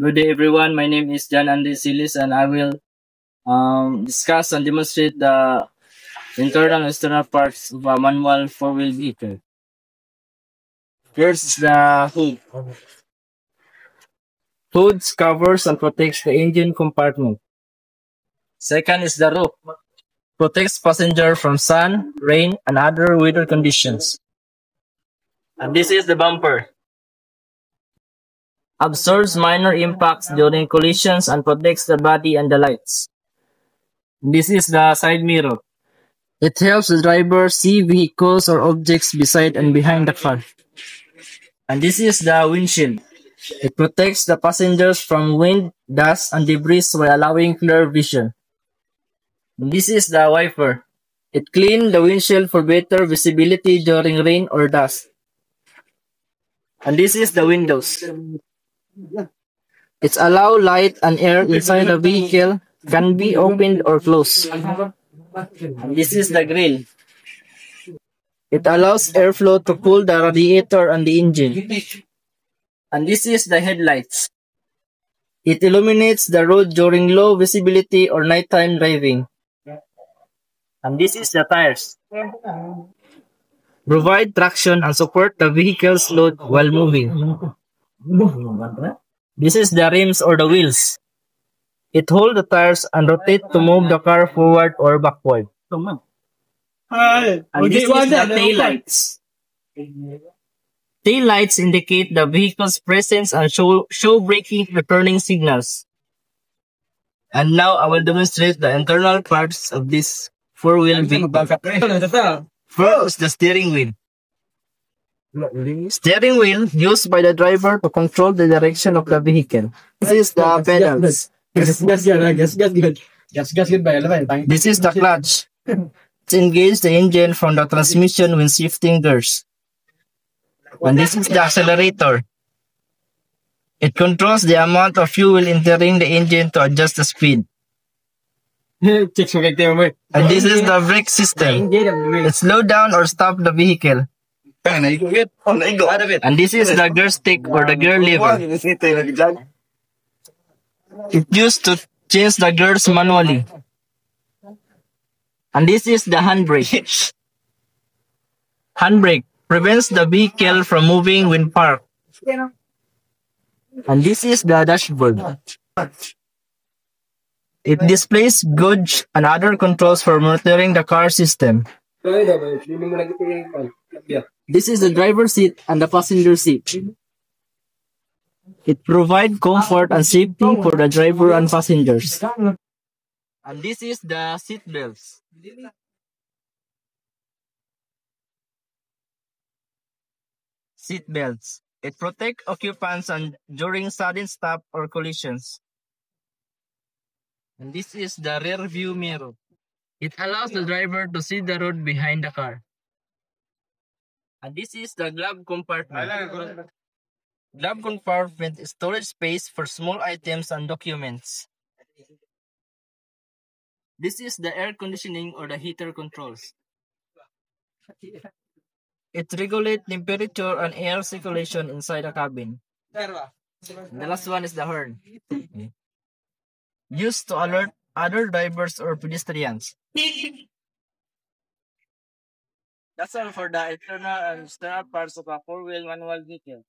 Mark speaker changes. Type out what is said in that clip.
Speaker 1: Good day, everyone. My name is John Andy Silis, and I will discuss and demonstrate the internal and external parts of a manual four-wheel vehicle. First is the hood. Hood covers and protects the engine compartment. Second is the roof. Protects passenger from sun, rain, and other weather conditions. And this is the bumper. Absorbs minor impacts during collisions and protects the body and the lights. This is the side mirror. It helps the driver see vehicles or objects beside and behind the car. And this is the windshield. It protects the passengers from wind, dust, and debris while allowing clear vision. And this is the wiper. It cleans the windshield for better visibility during rain or dust. And this is the windows. It allows light and air inside the vehicle can be opened or closed. And this is the grill. It allows airflow to cool the radiator and the engine. And this is the headlights. It illuminates the road during low visibility or nighttime driving. And this is the tires. Provide traction and support the vehicle's load while moving. This is the rims or the wheels. It holds the tires and rotates to move the car forward or backward. And this is the taillights. Taillights indicate the vehicle's presence and show braking returning signals. And now I will demonstrate the internal parts of this four-wheel vehicle. First is the steering wheel. Steering wheel used by the driver to control the direction of the vehicle. This is the pedals. This is the clutch. It engages the engine from the transmission when shifting gears. And this is the accelerator. It controls the amount of fuel entering the engine to adjust the speed. And this is the brake system. It slows down or stops the vehicle. And this is the gear stick or the gear lever. It's used to change the gears manually. And this is the handbrake. Handbrake prevents the vehicle from moving when parked. And this is the dashboard. It displays gauge and other controls for monitoring the car system. This is the driver's seat and the passenger seat. It provides comfort and safety for the driver and passengers. And this is the seat belts. Seat belts. It protects occupants during sudden stop or collisions. And this is the rear view mirror. It allows the driver to see the road behind the car. And this is the glove compartment. Glove compartment is storage space for small items and documents. This is the air conditioning or the heater controls. It regulates temperature and air circulation inside the cabin. And the last one is the horn. Used to alert other drivers or pedestrians. That's all for the internal and external parts of a four-wheel manual vehicle.